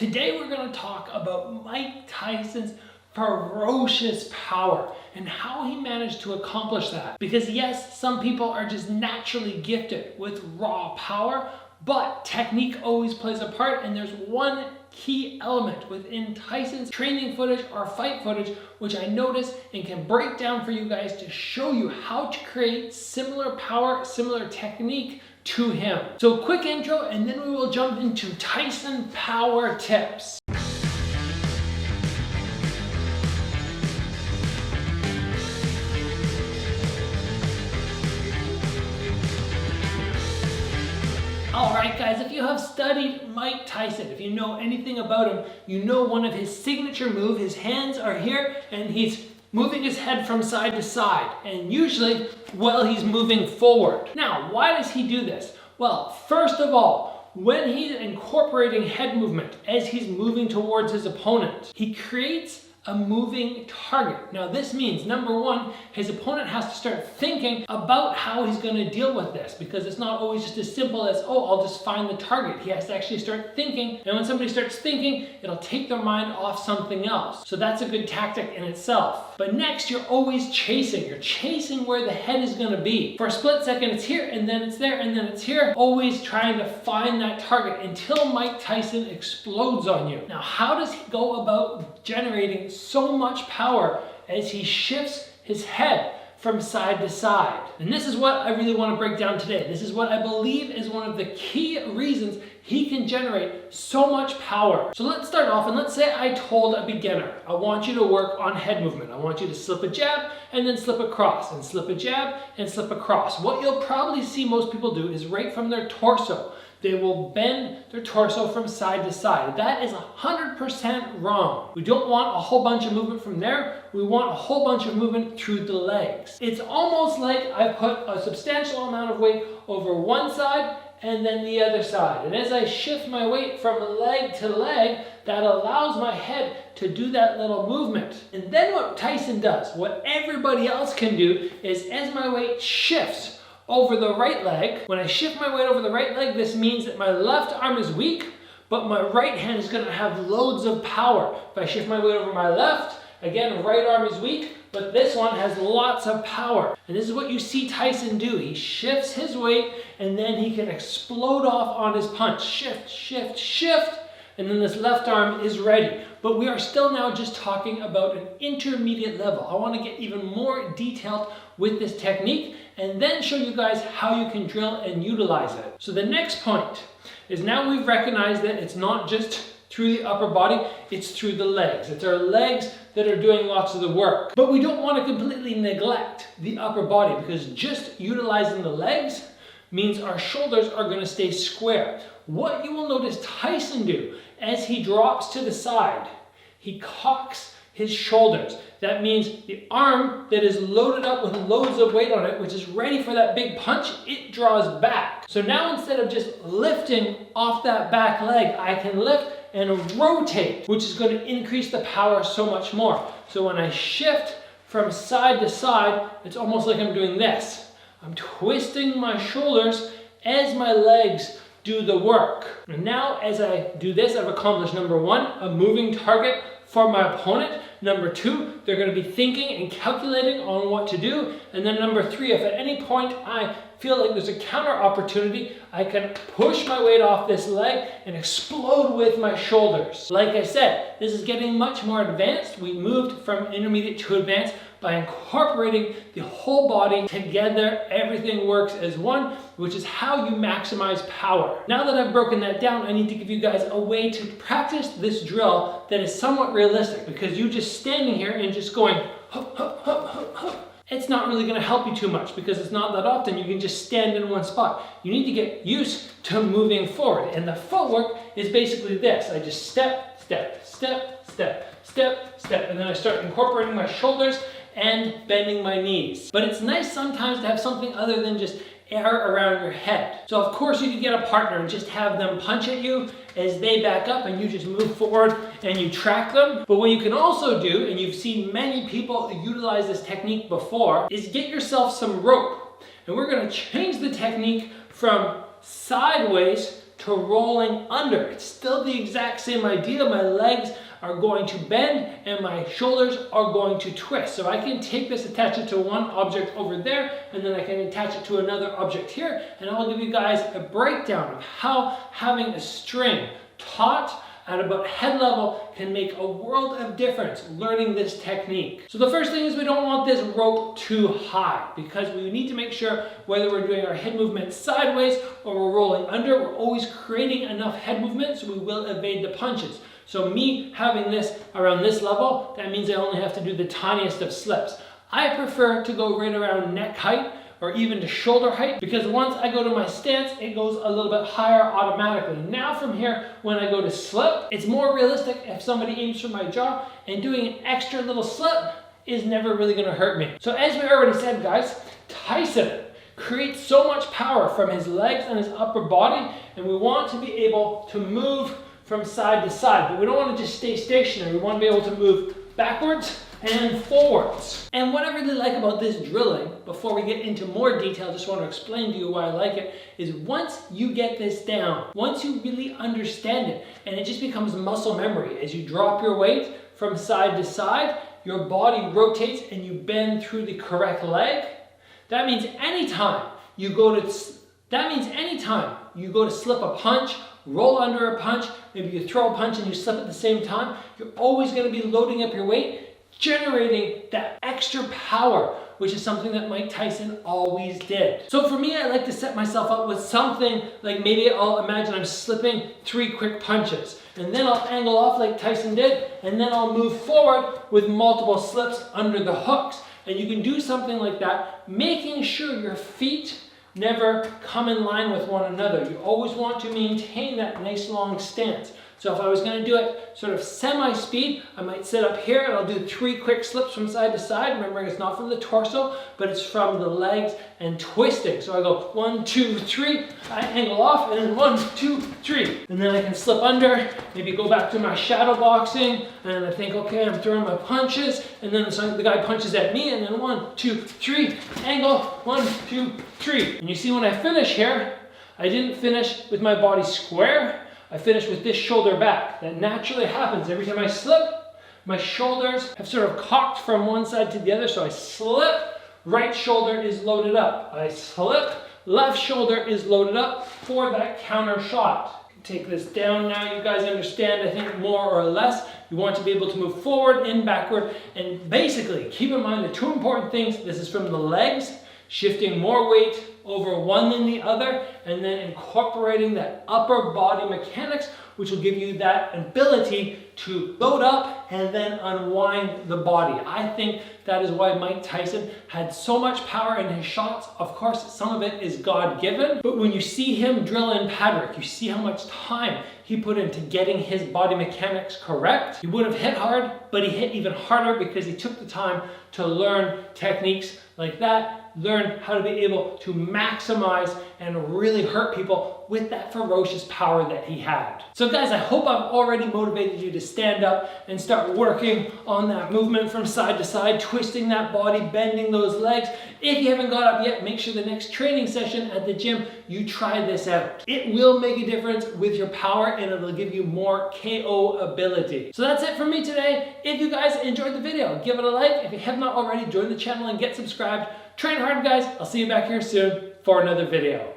Today we're going to talk about Mike Tyson's ferocious power and how he managed to accomplish that. Because yes, some people are just naturally gifted with raw power, but technique always plays a part, and there's one key element within Tyson's training footage or fight footage which I noticed and can break down for you guys to show you how to create similar power, similar technique to him. So quick intro, and then we will jump into Tyson power tips. Alright guys, if you have studied Mike Tyson, if you know anything about him, you know one of his signature moves, his hands are here and he's moving his head from side to side, and usually while he's moving forward. Now, why does he do this? Well, first of all, when he's incorporating head movement as he's moving towards his opponent, he creates a moving target. Now this means, number one, his opponent has to start thinking about how he's going to deal with this, because it's not always just as simple as, oh, I'll just find the target. He has to actually start thinking, and when somebody starts thinking, it'll take their mind off something else. So that's a good tactic in itself. But next, you're always chasing. You're chasing where the head is going to be. For a split second, it's here, and then it's there, and then it's here. Always trying to find that target until Mike Tyson explodes on you. Now, how does he go about generating so much power as he shifts his head from side to side? And this is what I really want to break down today. This is what I believe is one of the key reasons he can generate so much power. So let's start off, and let's say I told a beginner, I want you to work on head movement. I want you to slip a jab and then slip across, and slip a jab and slip across. What you'll probably see most people do is right from their torso, they will bend their torso from side to side. That is 100% wrong. We don't want a whole bunch of movement from there. We want a whole bunch of movement through the legs. It's almost like I put a substantial amount of weight over one side and then the other side. And as I shift my weight from leg to leg, that allows my head to do that little movement. And then what Tyson does, what everybody else can do, is as my weight shifts over the right leg, when I shift my weight over the right leg, this means that my left arm is weak, but my right hand is going to have loads of power. If I shift my weight over my left, again, right arm is weak, but this one has lots of power. And this is what you see Tyson do. He shifts his weight, and then he can explode off on his punch. Shift, shift, shift, and then this left arm is ready. But we are still now just talking about an intermediate level. I want to get even more detailed with this technique and then show you guys how you can drill and utilize it. So the next point is, now we've recognized that it's not just through the upper body, it's through the legs. It's our legs that are doing lots of the work. But we don't want to completely neglect the upper body, because just utilizing the legs means our shoulders are going to stay square. What you will notice Tyson do as he drops to the side, he cocks his shoulders. That means the arm that is loaded up with loads of weight on it, which is ready for that big punch, it draws back. So now instead of just lifting off that back leg, I can lift and rotate, which is going to increase the power so much more. So when I shift from side to side, it's almost like I'm doing this. I'm twisting my shoulders as my legs do the work. And now as I do this, I've accomplished, number one, a moving target for my opponent. Number two, they're going to be thinking and calculating on what to do. And then number three, if at any point I feel like there's a counter opportunity, I can push my weight off this leg and explode with my shoulders. Like I said, this is getting much more advanced. We moved from intermediate to advanced by incorporating the whole body together. Everything works as one, which is how you maximize power. Now that I've broken that down, I need to give you guys a way to practice this drill that is somewhat realistic, because you just standing here and just going hup, hup, hup, hup, hup, it's not really going to help you too much, because it's not that often you can just stand in one spot. You need to get used to moving forward, and the footwork is basically this. I just step, step, step, step, step, step, and then I start incorporating my shoulders and bending my knees. But it's nice sometimes to have something other than just air around your head. So of course you could get a partner and just have them punch at you as they back up, and you just move forward and you track them. But what you can also do, and you've seen many people utilize this technique before, is get yourself some rope. And we're going to change the technique from sideways to rolling under. It's still the exact same idea. My legs are going to bend and my shoulders are going to twist. So I can take this, attach it to one object over there, and then I can attach it to another object here, and I'll give you guys a breakdown of how having a string taught at about head level can make a world of difference learning this technique. So the first thing is we don't want this rope too high, because we need to make sure whether we're doing our head movement sideways or we're rolling under, we're always creating enough head movement so we will evade the punches. So me having this around this level, that means I only have to do the tiniest of slips. I prefer to go right around neck height or even to shoulder height, because once I go to my stance, it goes a little bit higher automatically. Now from here, when I go to slip, it's more realistic if somebody aims for my jaw, and doing an extra little slip is never really gonna hurt me. So as we already said, guys, Tyson creates so much power from his legs and his upper body, and we want to be able to move from side to side, but we don't want to just stay stationary. We want to be able to move backwards and forwards. And what I really like about this drilling, before we get into more detail, just want to explain to you why I like it, is once you get this down, once you really understand it, and it just becomes muscle memory. As you drop your weight from side to side, your body rotates and you bend through the correct leg. That means anytime you go to slip a punch, roll under a punch, maybe you throw a punch and you slip at the same time, you're always going to be loading up your weight, generating that extra power, which is something that Mike Tyson always did. So for me, I like to set myself up with something like, maybe I'll imagine I'm slipping 3 quick punches, and then I'll angle off like Tyson did, and then I'll move forward with multiple slips under the hooks. And you can do something like that, making sure your feet never come in line with one another. You always want to maintain that nice long stance. So if I was going to do it sort of semi-speed, I might sit up here and I'll do 3 quick slips from side to side. Remembering it's not from the torso, but it's from the legs and twisting. So I go 1, 2, 3, I angle off, and then 1, 2, 3. And then I can slip under, maybe go back to my shadow boxing, and I think, okay, I'm throwing my punches, and then the guy punches at me, and then 1, 2, 3, angle, 1, 2, 3. And you see when I finish here, I didn't finish with my body square. I finish with this shoulder back. That naturally happens every time I slip. My shoulders have sort of cocked from one side to the other, so I slip, right shoulder is loaded up. I slip, left shoulder is loaded up for that counter shot. Take this down now. You guys understand, I think, more or less. You want to be able to move forward and backward, and basically keep in mind the 2 important things. This is from the legs, shifting more weight over one than the other, and then incorporating that upper body mechanics, which will give you that ability to load up and then unwind the body. I think that is why Mike Tyson had so much power in his shots. Of course, some of it is God-given, but when you see him drill in pad work, you see how much time he put into getting his body mechanics correct. He would have hit hard, but he hit even harder because he took the time to learn techniques like that, learn how to be able to maximize and really hurt people with that ferocious power that he had. So guys, I hope I've already motivated you to stand up and start working on that movement from side to side, twisting that body, bending those legs. If you haven't got up yet, make sure the next training session at the gym, you try this out. It will make a difference with your power, and it'll give you more KO ability. So that's it for me today. If you guys enjoyed the video, give it a like. If you have not already, join the channel and get subscribed. Train hard, guys. I'll see you back here soon for another video.